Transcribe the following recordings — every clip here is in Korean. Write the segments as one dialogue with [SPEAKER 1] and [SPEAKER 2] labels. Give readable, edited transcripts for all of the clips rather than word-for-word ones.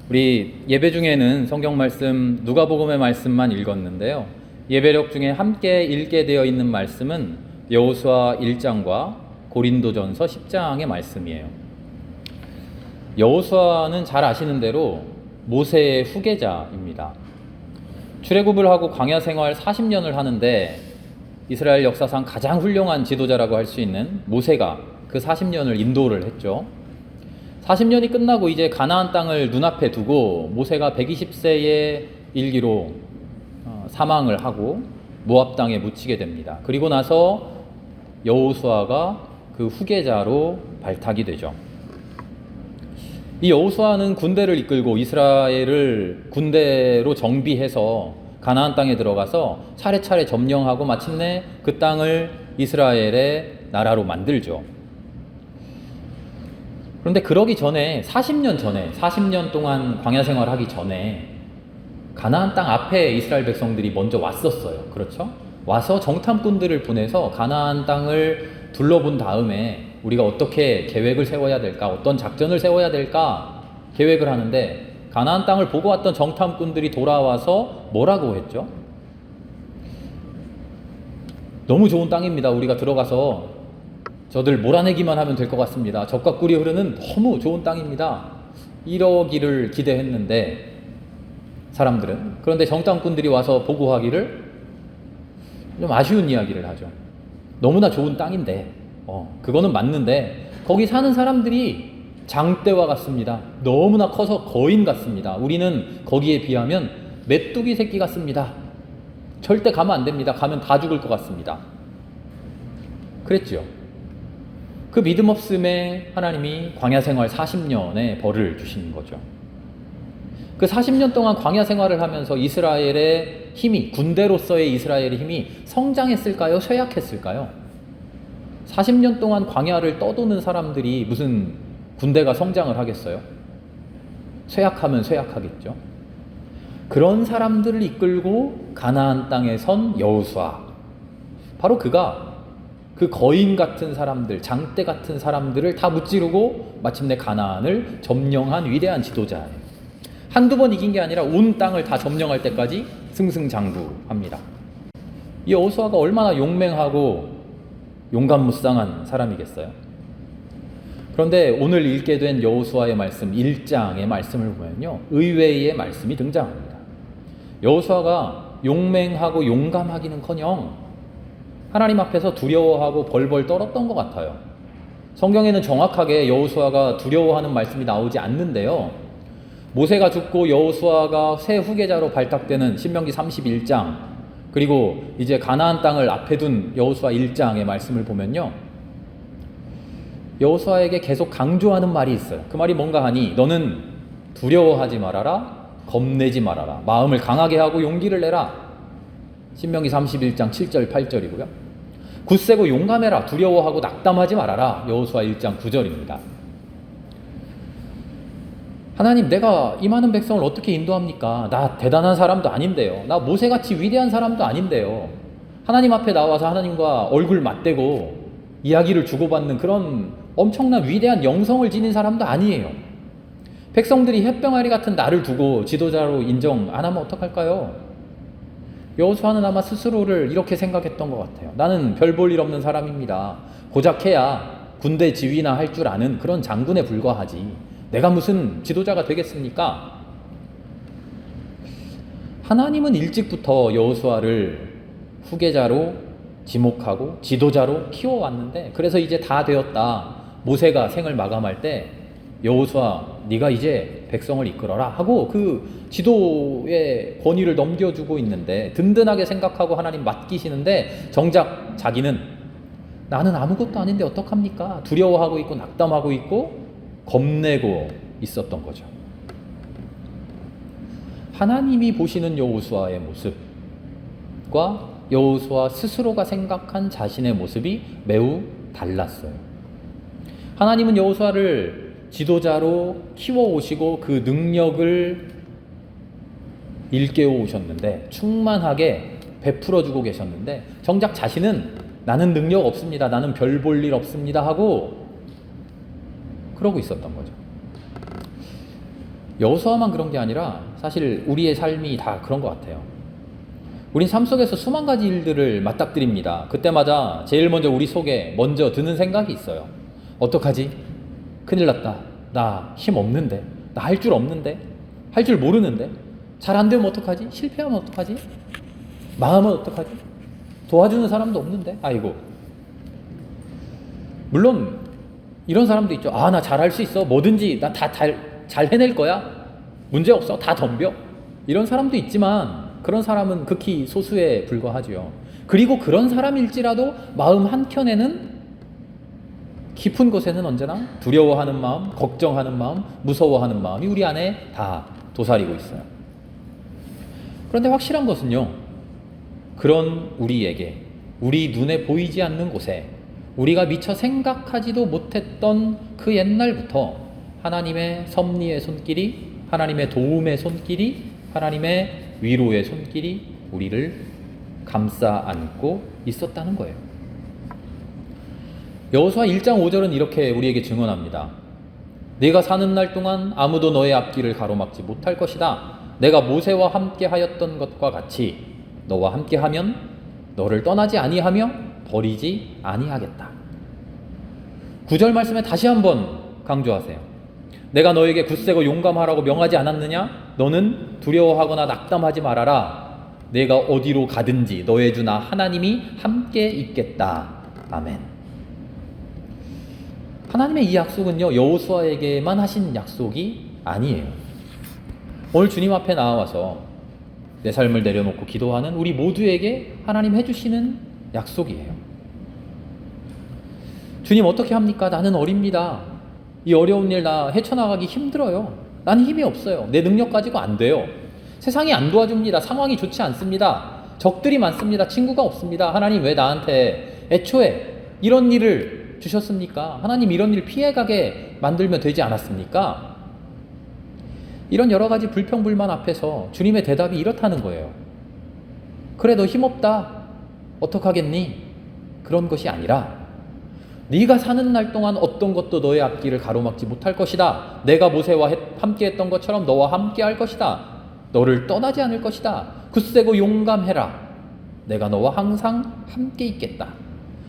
[SPEAKER 1] 우리 예배 중에는 성경 말씀 누가복음의 말씀만 읽었는데요. 예배력 중에 함께 읽게 되어 있는 말씀은 여호수아 1장과 고린도전서 10장의 말씀이에요. 여호수아는 잘 아시는 대로 모세의 후계자입니다. 출애굽을 하고 광야 생활 40년을 하는데 이스라엘 역사상 가장 훌륭한 지도자라고 할 수 있는 모세가 그 40년을 인도를 했죠. 40년이 끝나고 이제 가나안 땅을 눈앞에 두고 모세가 120세의 일기로 사망을 하고 모압 땅에 묻히게 됩니다. 그리고 나서 여호수아가 그 후계자로 발탁이 되죠. 이 여호수아는 군대를 이끌고 이스라엘을 군대로 정비해서 가나안 땅에 들어가서 차례차례 점령하고 마침내 그 땅을 이스라엘의 나라로 만들죠. 그런데 그러기 전에 40년 동안 광야 생활하기 전에 가나안 땅 앞에 이스라엘 백성들이 먼저 왔었어요. 그렇죠? 와서 정탐꾼들을 보내서 가나안 땅을 둘러본 다음에 우리가 어떻게 계획을 세워야 될까, 어떤 작전을 세워야 될까 계획을 하는데 가나안 땅을 보고 왔던 정탐꾼들이 돌아와서 뭐라고 했죠? 너무 좋은 땅입니다. 우리가 들어가서 저들 몰아내기만 하면 될 것 같습니다. 젖과 꿀이 흐르는 너무 좋은 땅입니다. 이러기를 기대했는데 사람들은, 그런데 정탐꾼들이 와서 보고하기를 좀 아쉬운 이야기를 하죠. 너무나 좋은 땅인데 그거는 맞는데 거기 사는 사람들이 장대와 같습니다. 너무나 커서 거인 같습니다. 우리는 거기에 비하면 메뚜기 새끼 같습니다. 절대 가면 안 됩니다. 가면 다 죽을 것 같습니다. 그랬죠. 그 믿음 없음에 하나님이 광야 생활 40년의 벌을 주신 거죠. 그 40년 동안 광야 생활을 하면서 이스라엘의 힘이, 군대로서의 이스라엘의 힘이 성장했을까요? 쇠약했을까요? 40년 동안 광야를 떠도는 사람들이 무슨 군대가 성장을 하겠어요? 쇠약하면 쇠약하겠죠. 그런 사람들을 이끌고 가나안 땅에 선 여호수아, 바로 그가 그 거인 같은 사람들, 장대 같은 사람들을 다 무찌르고 마침내 가나안을 점령한 위대한 지도자예요. 한두 번 이긴 게 아니라 온 땅을 다 점령할 때까지 승승장구합니다. 이 여호수아가 얼마나 용맹하고 용감무쌍한 사람이겠어요. 그런데 오늘 읽게 된 여호수아의 말씀 1장의 말씀을 보면요, 의외의 말씀이 등장합니다. 여호수아가 용맹하고 용감하기는커녕 하나님 앞에서 두려워하고 벌벌 떨었던 것 같아요. 성경에는 정확하게 여호수아가 두려워하는 말씀이 나오지 않는데요. 모세가 죽고 여호수아가 새 후계자로 발탁되는 신명기 31장, 그리고 이제 가나안 땅을 앞에 둔 여호수아 1장의 말씀을 보면요, 여호수아에게 계속 강조하는 말이 있어요. 그 말이 뭔가 하니 너는 두려워하지 말아라, 겁내지 말아라, 마음을 강하게 하고 용기를 내라. 신명기 31장 7절 8절이고요. 굳세고 용감해라, 두려워하고 낙담하지 말아라. 여호수아 1장 9절입니다. 하나님, 내가 이 많은 백성을 어떻게 인도합니까? 나 대단한 사람도 아닌데요. 나 모세같이 위대한 사람도 아닌데요. 하나님 앞에 나와서 하나님과 얼굴 맞대고 이야기를 주고받는 그런 엄청난 위대한 영성을 지닌 사람도 아니에요. 백성들이 햇병아리 같은 나를 두고 지도자로 인정 안 하면 어떡할까요? 여호수아는 아마 스스로를 이렇게 생각했던 것 같아요. 나는 별 볼 일 없는 사람입니다. 고작해야 군대 지휘나 할 줄 아는 그런 장군에 불과하지. 내가 무슨 지도자가 되겠습니까? 하나님은 일찍부터 여호수아를 후계자로 지목하고 지도자로 키워왔는데, 그래서 이제 다 되었다. 모세가 생을 마감할 때 여호수아, 네가 이제 백성을 이끌어라 하고 그 지도의 권위를 넘겨주고 있는데, 든든하게 생각하고 하나님 맡기시는데 정작 자기는 나는 아무것도 아닌데 어떡합니까? 두려워하고 있고 낙담하고 있고 겁내고 있었던 거죠. 하나님이 보시는 여호수아의 모습과 여호수아 스스로가 생각한 자신의 모습이 매우 달랐어요. 하나님은 여호수아를 지도자로 키워오시고 그 능력을 일깨워 오셨는데, 충만하게 베풀어주고 계셨는데, 정작 자신은 나는 능력 없습니다, 나는 별 볼 일 없습니다 하고 그러고 있었던 거죠. 여호수아만 그런 게 아니라 사실 우리의 삶이 다 그런 것 같아요. 우린 삶 속에서 수만 가지 일들을 맞닥뜨립니다. 그때마다 제일 먼저 우리 속에 먼저 드는 생각이 있어요. 어떡하지? 큰일 났다. 나 힘 없는데. 나 할 줄 없는데. 할 줄 모르는데. 잘 안 되면 어떡하지? 실패하면 어떡하지? 망하면 어떡하지? 도와주는 사람도 없는데. 아이고. 물론 이런 사람도 있죠. 아, 나 잘할 수 있어. 뭐든지 나 다 잘 해낼 거야. 문제 없어. 다 덤벼. 이런 사람도 있지만 그런 사람은 극히 소수에 불과하죠. 그리고 그런 사람일지라도 마음 한켠에는, 깊은 곳에는 언제나 두려워하는 마음, 걱정하는 마음, 무서워하는 마음이 우리 안에 다 도사리고 있어요. 그런데 확실한 것은요, 그런 우리에게, 우리 눈에 보이지 않는 곳에 우리가 미처 생각하지도 못했던 그 옛날부터 하나님의 섭리의 손길이, 하나님의 도움의 손길이, 하나님의 위로의 손길이 우리를 감싸 안고 있었다는 거예요. 여호수아 1장 5절은 이렇게 우리에게 증언합니다. 네가 사는 날 동안 아무도 너의 앞길을 가로막지 못할 것이다. 내가 모세와 함께 하였던 것과 같이 너와 함께 하면 너를 떠나지 아니하며 버리지 아니하겠다. 9절 말씀에 다시 한번 강조하세요. 내가 너에게 굳세고 용감하라고 명하지 않았느냐? 너는 두려워하거나 낙담하지 말아라. 내가 어디로 가든지 너의 주 나 하나님이 함께 있겠다. 아멘. 하나님의 이 약속은요, 여호수아에게만 하신 약속이 아니에요. 오늘 주님 앞에 나와서 내 삶을 내려놓고 기도하는 우리 모두에게 하나님 해주시는 약속이에요. 주님 어떻게 합니까? 나는 어립니다. 이 어려운 일 나 헤쳐나가기 힘들어요. 난 힘이 없어요. 내 능력 가지고 안 돼요. 세상이 안 도와줍니다. 상황이 좋지 않습니다. 적들이 많습니다. 친구가 없습니다. 하나님 왜 나한테 애초에 이런 일을 주셨습니까? 하나님 이런 일 피해가게 만들면 되지 않았습니까? 이런 여러 가지 불평불만 앞에서 주님의 대답이 이렇다는 거예요. 그래, 너 힘없다. 어떡하겠니? 그런 것이 아니라 네가 사는 날 동안 어떤 것도 너의 앞길을 가로막지 못할 것이다. 내가 모세와 함께 했던 것처럼 너와 함께 할 것이다. 너를 떠나지 않을 것이다. 굳세고 용감해라. 내가 너와 항상 함께 있겠다.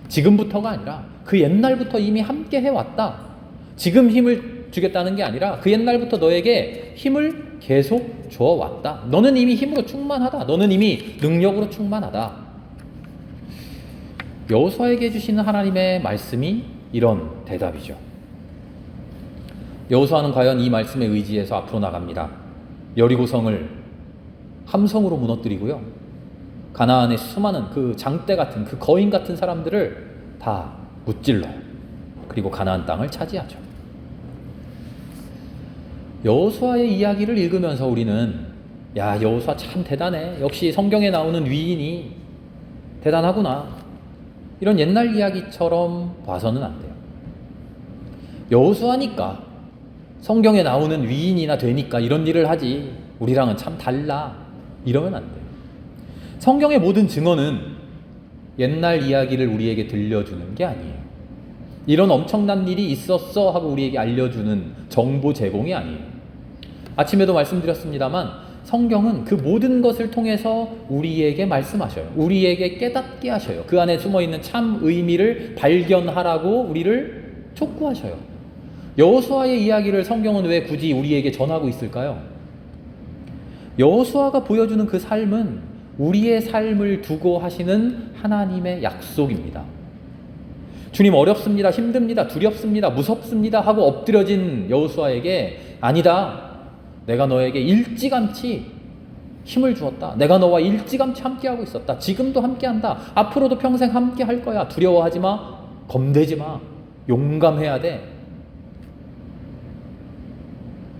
[SPEAKER 1] 지금부터가 아니라 그 옛날부터 이미 함께 해왔다. 지금 힘을 주겠다는 게 아니라 그 옛날부터 너에게 힘을 계속 주어왔다. 너는 이미 힘으로 충만하다. 너는 이미 능력으로 충만하다. 여호수아에게 주시는 하나님의 말씀이 이런 대답이죠. 여호수아는 과연 이 말씀에 의지해서 앞으로 나갑니다. 여리고성을 함성으로 무너뜨리고요, 가나안의 수많은 그 장대 같은, 그 거인 같은 사람들을 다 무찔러요. 그리고 가나안 땅을 차지하죠. 여호수아의 이야기를 읽으면서 우리는 야, 여호수아 참 대단해. 역시 성경에 나오는 위인이 대단하구나. 이런 옛날 이야기처럼 봐서는 안 돼요. 여호수아니까, 성경에 나오는 위인이나 되니까 이런 일을 하지, 우리랑은 참 달라, 이러면 안 돼요. 성경의 모든 증언은 옛날 이야기를 우리에게 들려주는 게 아니에요. 이런 엄청난 일이 있었어 하고 우리에게 알려주는 정보 제공이 아니에요. 아침에도 말씀드렸습니다만 성경은 그 모든 것을 통해서 우리에게 말씀하셔요. 우리에게 깨닫게 하셔요. 그 안에 숨어있는 참 의미를 발견하라고 우리를 촉구하셔요. 여호수아의 이야기를 성경은 왜 굳이 우리에게 전하고 있을까요? 여호수아가 보여주는 그 삶은 우리의 삶을 두고 하시는 하나님의 약속입니다. 주님 어렵습니다, 힘듭니다, 두렵습니다, 무섭습니다 하고 엎드려진 여호수아에게 아니다. 내가 너에게 일찌감치 힘을 주었다. 내가 너와 일찌감치 함께하고 있었다. 지금도 함께한다. 앞으로도 평생 함께할 거야. 두려워하지 마. 겁내지 마. 용감해야 돼.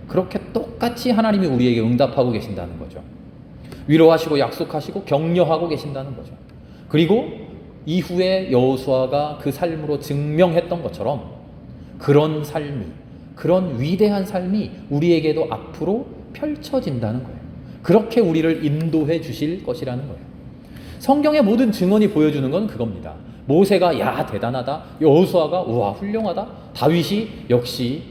[SPEAKER 1] 그렇게 똑같이 하나님이 우리에게 응답하고 계신다는 거죠. 위로하시고 약속하시고 격려하고 계신다는 거죠. 그리고 이후에 여호수아가 그 삶으로 증명했던 것처럼 그런 삶이, 그런 위대한 삶이 우리에게도 앞으로 펼쳐진다는 거예요. 그렇게 우리를 인도해 주실 것이라는 거예요. 성경의 모든 증언이 보여주는 건 그겁니다. 모세가 야 대단하다, 여호수아가 우와 훌륭하다, 다윗이 역시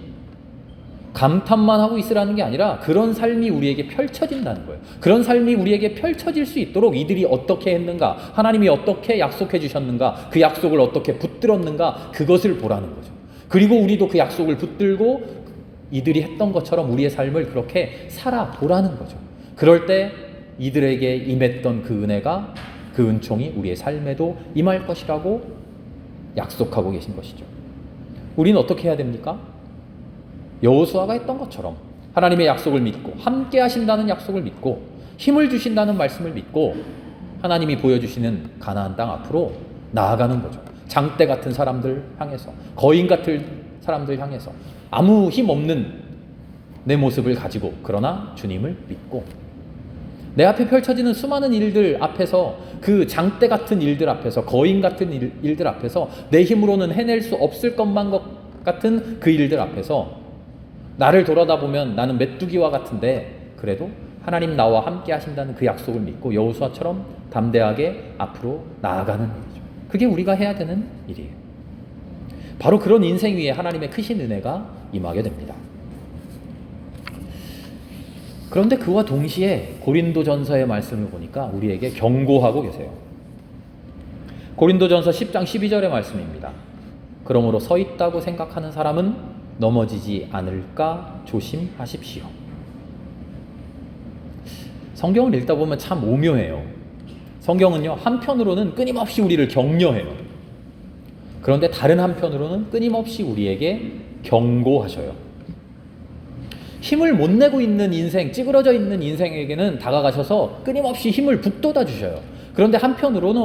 [SPEAKER 1] 감탄만 하고 있으라는 게 아니라 그런 삶이 우리에게 펼쳐진다는 거예요. 그런 삶이 우리에게 펼쳐질 수 있도록 이들이 어떻게 했는가, 하나님이 어떻게 약속해 주셨는가, 그 약속을 어떻게 붙들었는가, 그것을 보라는 거죠. 그리고 우리도 그 약속을 붙들고 이들이 했던 것처럼 우리의 삶을 그렇게 살아보라는 거죠. 그럴 때 이들에게 임했던 그 은혜가, 그 은총이 우리의 삶에도 임할 것이라고 약속하고 계신 것이죠. 우리는 어떻게 해야 됩니까? 여호수아가 했던 것처럼 하나님의 약속을 믿고, 함께 하신다는 약속을 믿고, 힘을 주신다는 말씀을 믿고 하나님이 보여주시는 가나안 땅 앞으로 나아가는 거죠. 장대 같은 사람들 향해서, 거인 같은 사람들 향해서, 아무 힘 없는 내 모습을 가지고, 그러나 주님을 믿고, 내 앞에 펼쳐지는 수많은 일들 앞에서, 그 장대 같은 일들 앞에서, 거인 같은 일들 앞에서, 내 힘으로는 해낼 수 없을 것만 같은 그 일들 앞에서 나를 돌아다보면 나는 메뚜기와 같은데, 그래도 하나님 나와 함께 하신다는 그 약속을 믿고 여호수아처럼 담대하게 앞으로 나아가는 일이죠. 그게 우리가 해야 되는 일이에요. 바로 그런 인생 위에 하나님의 크신 은혜가 임하게 됩니다. 그런데 그와 동시에 고린도전서의 말씀을 보니까 우리에게 경고하고 계세요. 고린도전서 10장 12절의 말씀입니다. 그러므로 서 있다고 생각하는 사람은 넘어지지 않을까 조심하십시오. 성경을 읽다 보면 참 오묘해요. 성경은요, 한편으로는 끊임없이 우리를 격려해요. 그런데 다른 한편으로는 끊임없이 우리에게 경고하셔요. 힘을 못 내고 있는 인생, 찌그러져 있는 인생에게는 다가가셔서 끊임없이 힘을 북돋아 주셔요. 그런데 한편으로는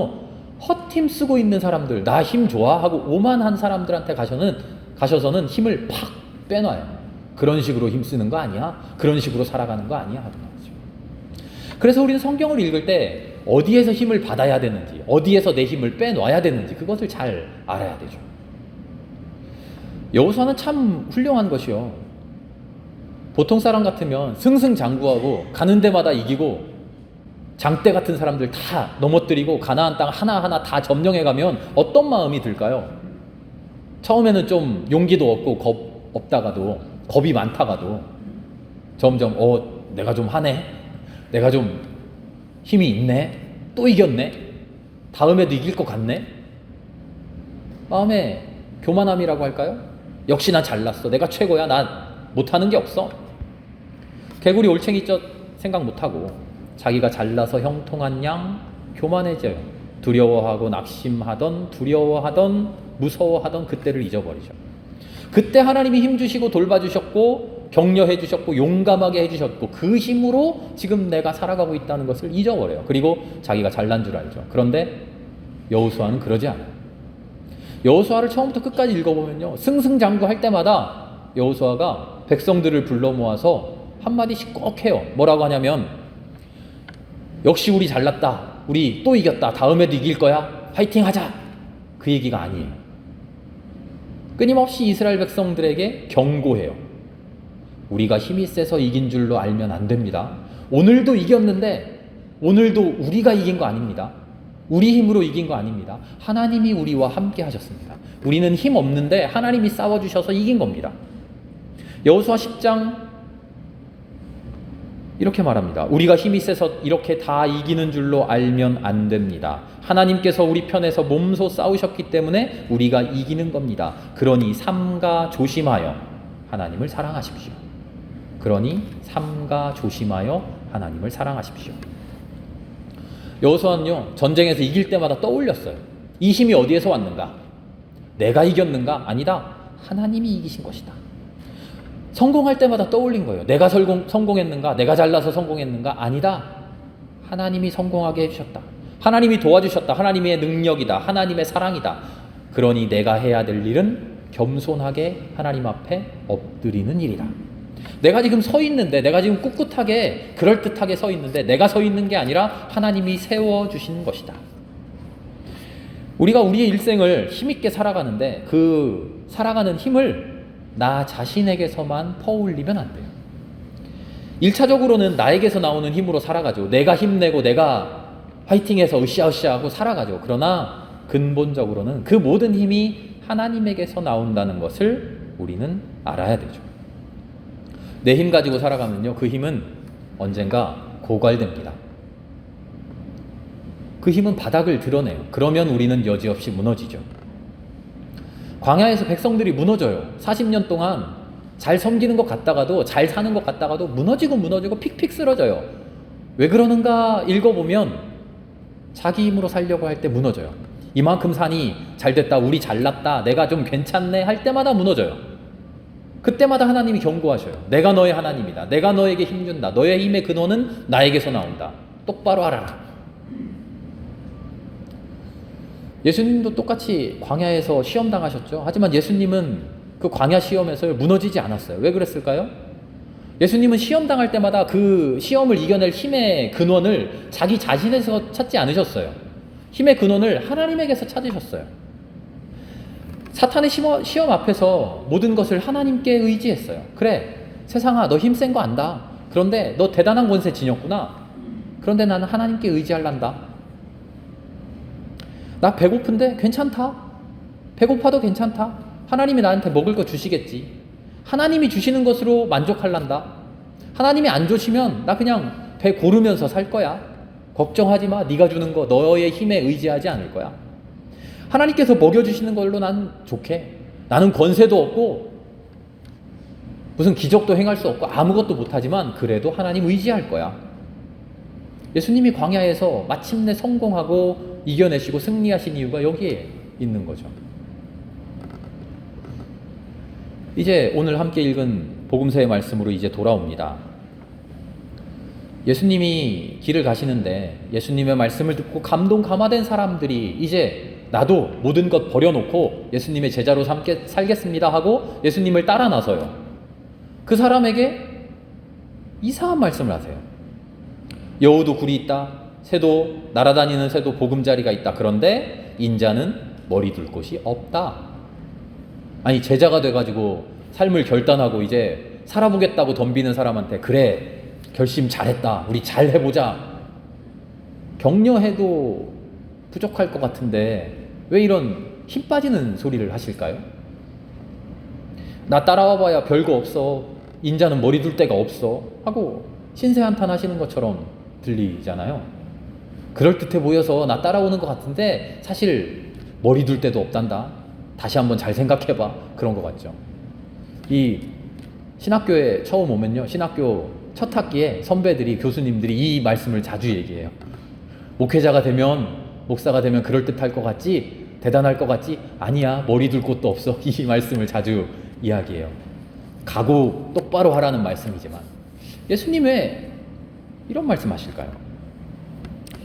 [SPEAKER 1] 헛힘 쓰고 있는 사람들, 나 힘 좋아 하고 오만한 사람들한테 가셔서는 힘을 팍 빼놔요. 그런 식으로 힘쓰는 거 아니야? 그런 식으로 살아가는 거 아니야? 하고 말이죠. 그래서 우리는 성경을 읽을 때 어디에서 힘을 받아야 되는지, 어디에서 내 힘을 빼놔야 되는지 그것을 잘 알아야 되죠. 여호수아는 참 훌륭한 것이요. 보통 사람 같으면 승승장구하고 가는 데마다 이기고 장대 같은 사람들 다 넘어뜨리고 가나안 땅 하나하나 다 점령해가면 어떤 마음이 들까요? 처음에는 좀 용기도 없고 없다가도, 겁이 많다가도 점점 내가 좀 하네, 내가 좀 힘이 있네, 또 이겼네, 다음에도 이길 것 같네, 마음에 교만함이라고 할까요? 역시 난 잘났어, 내가 최고야, 난 못하는 게 없어. 개구리 올챙이 쪄 생각 못하고 자기가 잘나서 형통한 양 교만해져요. 두려워하고 낙심하던, 두려워하던, 무서워하던 그때를 잊어버리죠. 그때 하나님이 힘주시고 돌봐주셨고 격려해주셨고 용감하게 해주셨고 그 힘으로 지금 내가 살아가고 있다는 것을 잊어버려요. 그리고 자기가 잘난 줄 알죠. 그런데 여호수아는 그러지 않아요. 여호수아를 처음부터 끝까지 읽어보면요, 승승장구할 때마다 여호수아가 백성들을 불러 모아서 한마디씩 꼭 해요. 뭐라고 하냐면, 역시 우리 잘났다, 우리 또 이겼다, 다음에도 이길 거야, 화이팅 하자, 그 얘기가 아니에요. 끊임없이 이스라엘 백성들에게 경고해요. 우리가 힘이 세서 이긴 줄로 알면 안 됩니다. 오늘도 이겼는데 오늘도 우리가 이긴 거 아닙니다. 우리 힘으로 이긴 거 아닙니다. 하나님이 우리와 함께 하셨습니다. 우리는 힘 없는데 하나님이 싸워주셔서 이긴 겁니다. 여호수아 10장 이렇게 말합니다. 우리가 힘이 세서 이렇게 다 이기는 줄로 알면 안 됩니다. 하나님께서 우리 편에서 몸소 싸우셨기 때문에 우리가 이기는 겁니다. 그러니 삼가 조심하여 하나님을 사랑하십시오. 그러니 삼가 조심하여 하나님을 사랑하십시오. 여호수아는요, 전쟁에서 이길 때마다 떠올렸어요. 이 힘이 어디에서 왔는가? 내가 이겼는가? 아니다. 하나님이 이기신 것이다. 성공할 때마다 떠올린 거예요. 내가 성공했는가? 내가 잘나서 성공했는가? 아니다. 하나님이 성공하게 해주셨다. 하나님이 도와주셨다. 하나님의 능력이다. 하나님의 사랑이다. 그러니 내가 해야 될 일은 겸손하게 하나님 앞에 엎드리는 일이다. 내가 지금 서 있는데, 내가 지금 꿋꿋하게 그럴듯하게 서 있는데 내가 서 있는 게 아니라 하나님이 세워주시는 것이다. 우리가 우리의 일생을 힘있게 살아가는데 그 살아가는 힘을 나 자신에게서만 퍼올리면 안 돼요. 1차적으로는 나에게서 나오는 힘으로 살아가죠. 내가 힘내고 내가 화이팅해서 으쌰으쌰하고 살아가죠. 그러나 근본적으로는 그 모든 힘이 하나님에게서 나온다는 것을 우리는 알아야 되죠. 내 힘 가지고 살아가면요, 그 힘은 언젠가 고갈됩니다. 그 힘은 바닥을 드러내요. 그러면 우리는 여지없이 무너지죠. 광야에서 백성들이 무너져요. 40년 동안 잘 섬기는 것 같다가도, 잘 사는 것 같다가도 무너지고 픽픽 쓰러져요. 왜 그러는가 읽어보면 자기 힘으로 살려고 할 때 무너져요. 이만큼 사니 잘됐다, 우리 잘났다, 내가 좀 괜찮네 할 때마다 무너져요. 그때마다 하나님이 경고하셔요. 내가 너의 하나님이다. 내가 너에게 힘준다. 너의 힘의 근원은 나에게서 나온다. 똑바로 알아라. 예수님도 똑같이 광야에서 시험 당하셨죠. 하지만 예수님은 그 광야 시험에서 무너지지 않았어요. 왜 그랬을까요? 예수님은 시험 당할 때마다 그 시험을 이겨낼 힘의 근원을 자기 자신에서 찾지 않으셨어요. 힘의 근원을 하나님에게서 찾으셨어요. 사탄의 시험 앞에서 모든 것을 하나님께 의지했어요. 그래, 세상아, 너 힘 센 거 안다. 그런데 너 대단한 권세 지녔구나. 그런데 나는 하나님께 의지할란다. 나 배고픈데 괜찮다. 배고파도 괜찮다. 하나님이 나한테 먹을 거 주시겠지. 하나님이 주시는 것으로 만족할란다. 하나님이 안 주시면 나 그냥 배 고르면서 살 거야. 걱정하지 마. 네가 주는 거 너의 힘에 의지하지 않을 거야. 하나님께서 먹여주시는 걸로 난 좋게. 나는 권세도 없고 무슨 기적도 행할 수 없고 아무것도 못하지만 그래도 하나님 의지할 거야. 예수님이 광야에서 마침내 성공하고 이겨내시고 승리하신 이유가 여기에 있는 거죠. 이제 오늘 함께 읽은 복음서의 말씀으로 이제 돌아옵니다. 예수님이 길을 가시는데 예수님의 말씀을 듣고 감동 감화된 사람들이 이제 나도 모든 것 버려놓고 예수님의 제자로 살겠습니다 하고 예수님을 따라 나서요. 그 사람에게 이상한 말씀을 하세요. 여우도 굴이 있다. 새도, 날아다니는 새도 보금자리가 있다. 그런데 인자는 머리 둘 곳이 없다. 아니, 제자가 돼가지고 삶을 결단하고 이제 살아보겠다고 덤비는 사람한테 그래, 결심 잘했다. 우리 잘 해보자. 격려해도 부족할 것 같은데 왜 이런 힘 빠지는 소리를 하실까요? 나 따라와봐야 별거 없어. 인자는 머리 둘 데가 없어. 하고 신세한탄 하시는 것처럼 들리잖아요. 그럴듯해 보여서 나 따라오는 것 같은데 사실 머리 둘 데도 없단다. 다시 한번 잘 생각해봐. 그런 것 같죠. 이 신학교에 처음 오면요, 신학교 첫 학기에 선배들이, 교수님들이 이 말씀을 자주 얘기해요. 목회자가 되면, 목사가 되면 그럴듯할 것 같지? 대단할 것 같지? 아니야, 머리 둘 곳도 없어. 이 말씀을 자주 이야기해요. 각오 똑바로 하라는 말씀이지만 예수님 왜 이런 말씀 하실까요?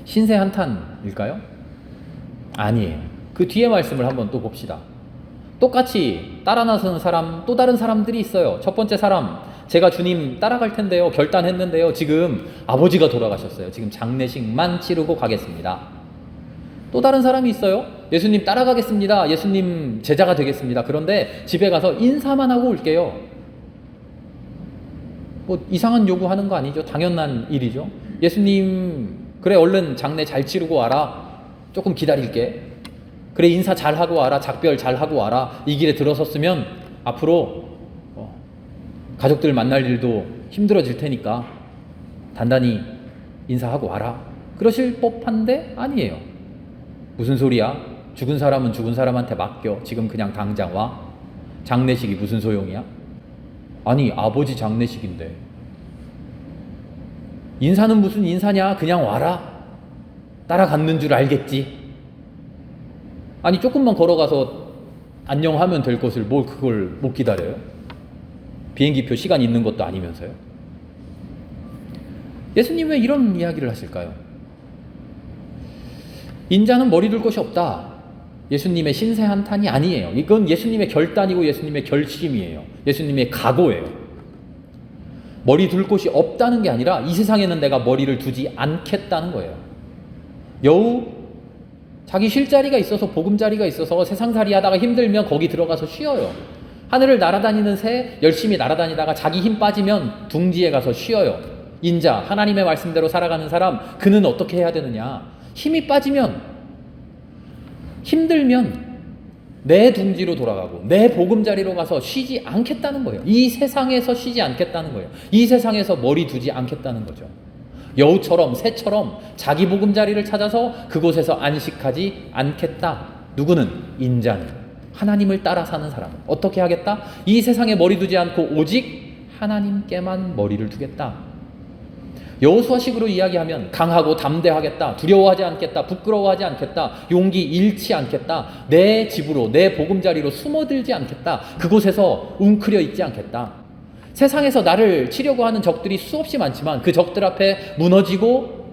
[SPEAKER 1] 신세 한탄일까요? 아니에요. 그 뒤에 말씀을 한번 또 봅시다. 똑같이 따라 나서는 사람, 또 다른 사람들이 있어요. 첫 번째 사람, 제가 주님 따라갈 텐데요, 결단했는데요, 지금 아버지가 돌아가셨어요. 지금 장례식만 치르고 가겠습니다. 또 다른 사람이 있어요. 예수님 따라가겠습니다. 예수님 제자가 되겠습니다. 그런데 집에 가서 인사만 하고 올게요. 뭐 이상한 요구하는 거 아니죠. 당연한 일이죠. 예수님, 그래, 얼른 장례 잘 치르고 와라. 조금 기다릴게. 그래, 인사 잘하고 와라. 작별 잘하고 와라. 이 길에 들어섰으면 앞으로 가족들 만날 일도 힘들어질 테니까 단단히 인사하고 와라. 그러실 법한데 아니에요. 무슨 소리야? 죽은 사람은 죽은 사람한테 맡겨. 지금 그냥 당장 와. 장례식이 무슨 소용이야? 아니, 아버지 장례식인데. 인사는 무슨 인사냐? 그냥 와라. 따라갔는 줄 알겠지. 아니, 조금만 걸어가서 안녕하면 될 것을 뭘 그걸 못 기다려요? 비행기표 시간 있는 것도 아니면서요. 예수님 왜 이런 이야기를 하실까요? 인자는 머리 둘 곳이 없다. 예수님의 신세 한탄이 아니에요. 이건 예수님의 결단이고 예수님의 결심이에요. 예수님의 각오예요. 머리 둘 곳이 없다는 게 아니라 이 세상에는 내가 머리를 두지 않겠다는 거예요. 여우, 자기 쉴 자리가 있어서, 보금자리가 있어서 세상살이 하다가 힘들면 거기 들어가서 쉬어요. 하늘을 날아다니는 새, 열심히 날아다니다가 자기 힘 빠지면 둥지에 가서 쉬어요. 인자, 하나님의 말씀대로 살아가는 사람, 그는 어떻게 해야 되느냐? 힘이 빠지면, 힘들면 내 둥지로 돌아가고 내 보금자리로 가서 쉬지 않겠다는 거예요. 이 세상에서 쉬지 않겠다는 거예요. 이 세상에서 머리 두지 않겠다는 거죠. 여우처럼 새처럼 자기 보금자리를 찾아서 그곳에서 안식하지 않겠다. 누구는? 인자는, 하나님을 따라 사는 사람은 어떻게 하겠다? 이 세상에 머리 두지 않고 오직 하나님께만 머리를 두겠다. 여호수아식으로 이야기하면 강하고 담대하겠다, 두려워하지 않겠다, 부끄러워하지 않겠다, 용기 잃지 않겠다, 내 집으로 내 보금자리로 숨어들지 않겠다, 그곳에서 웅크려 있지 않겠다. 세상에서 나를 치려고 하는 적들이 수없이 많지만 그 적들 앞에 무너지고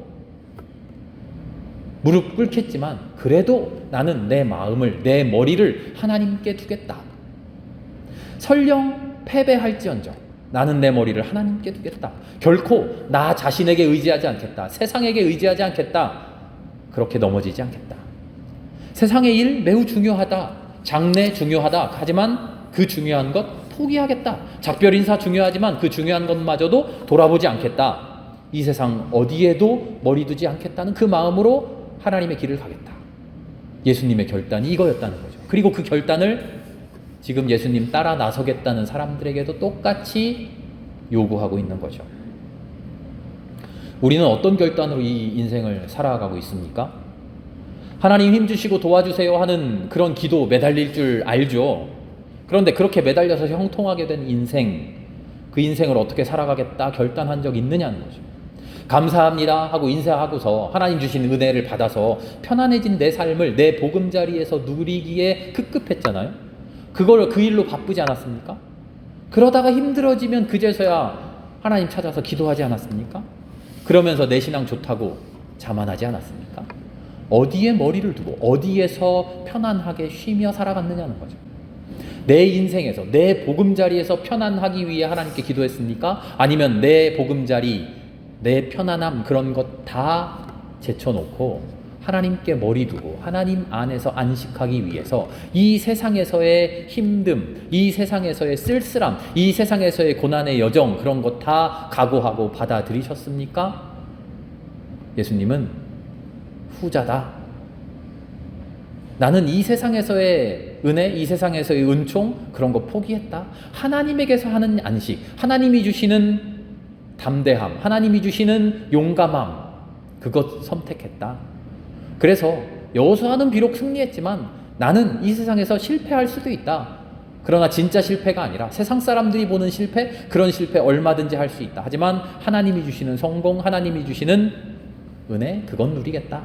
[SPEAKER 1] 무릎 꿇겠지만 그래도 나는 내 마음을, 내 머리를 하나님께 두겠다. 설령 패배할지언정 나는 내 머리를 하나님께 두겠다. 결코 나 자신에게 의지하지 않겠다. 세상에게 의지하지 않겠다. 그렇게 넘어지지 않겠다. 세상의 일 매우 중요하다. 장래 중요하다. 하지만 그 중요한 것 포기하겠다. 작별 인사 중요하지만 그 중요한 것마저도 돌아보지 않겠다. 이 세상 어디에도 머리 두지 않겠다는 그 마음으로 하나님의 길을 가겠다. 예수님의 결단이 이거였다는 거죠. 그리고 그 결단을 지금 예수님 따라 나서겠다는 사람들에게도 똑같이 요구하고 있는 거죠. 우리는 어떤 결단으로 이 인생을 살아가고 있습니까? 하나님 힘주시고 도와주세요 하는 그런 기도 매달릴 줄 알죠. 그런데 그렇게 매달려서 형통하게 된 인생, 그 인생을 어떻게 살아가겠다 결단한 적 있느냐는 거죠. 감사합니다 하고 인사하고서 하나님 주신 은혜를 받아서 편안해진 내 삶을 내 보금자리에서 누리기에 급급했잖아요. 그걸 그 일로 바쁘지 않았습니까? 그러다가 힘들어지면 그제서야 하나님 찾아서 기도하지 않았습니까? 그러면서 내 신앙 좋다고 자만하지 않았습니까? 어디에 머리를 두고 어디에서 편안하게 쉬며 살아갔느냐는 거죠. 내 인생에서 내 보금자리에서 편안하기 위해 하나님께 기도했습니까? 아니면 내 보금자리, 내 편안함 그런 것 다 제쳐놓고 하나님께 머리 두고 하나님 안에서 안식하기 위해서 이 세상에서의 힘듦, 이 세상에서의 쓸쓸함, 이 세상에서의 고난의 여정 그런 것 다 각오하고 받아들이셨습니까? 예수님은 후자다. 나는 이 세상에서의 은혜, 이 세상에서의 은총 그런 거 포기했다. 하나님에게서 하는 안식, 하나님이 주시는 담대함, 하나님이 주시는 용감함 그것 선택했다. 그래서 여호수아는 비록 승리했지만 나는 이 세상에서 실패할 수도 있다. 그러나 진짜 실패가 아니라 세상 사람들이 보는 실패, 그런 실패 얼마든지 할 수 있다. 하지만 하나님이 주시는 성공, 하나님이 주시는 은혜, 그건 누리겠다.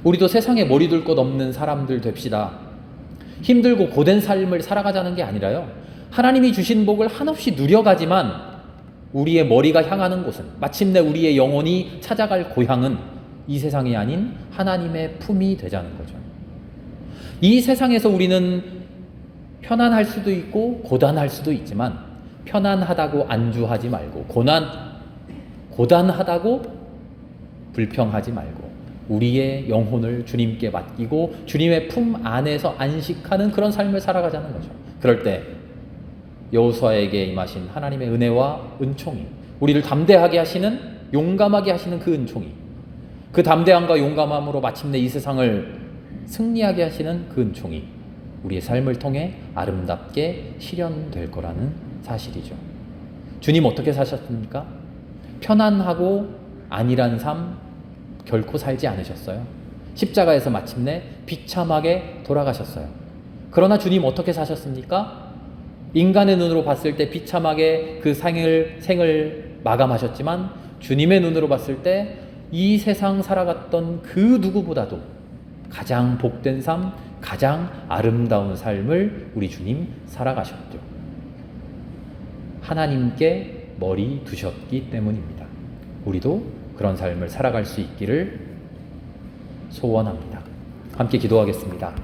[SPEAKER 1] 우리도 세상에 머리 둘 것 없는 사람들 됩시다. 힘들고 고된 삶을 살아가자는 게 아니라요. 하나님이 주신 복을 한없이 누려가지만 우리의 머리가 향하는 곳은, 마침내 우리의 영혼이 찾아갈 고향은 이 세상이 아닌 하나님의 품이 되자는 거죠. 이 세상에서 우리는 편안할 수도 있고 고단할 수도 있지만 편안하다고 안주하지 말고 고단하다고 불평하지 말고 우리의 영혼을 주님께 맡기고 주님의 품 안에서 안식하는 그런 삶을 살아가자는 거죠. 그럴 때 여호수아에게 임하신 하나님의 은혜와 은총이, 우리를 담대하게 하시는, 용감하게 하시는 그 은총이, 그 담대함과 용감함으로 마침내 이 세상을 승리하게 하시는 그 은총이 우리의 삶을 통해 아름답게 실현될 거라는 사실이죠. 주님 어떻게 사셨습니까? 편안하고 안일한 삶 결코 살지 않으셨어요. 십자가에서 마침내 비참하게 돌아가셨어요. 그러나 주님 어떻게 사셨습니까? 인간의 눈으로 봤을 때 비참하게 그 생을 마감하셨지만 주님의 눈으로 봤을 때 이 세상 살아갔던 그 누구보다도 가장 복된 삶, 가장 아름다운 삶을 우리 주님 살아가셨죠. 하나님께 머리 두셨기 때문입니다. 우리도 그런 삶을 살아갈 수 있기를 소원합니다. 함께 기도하겠습니다.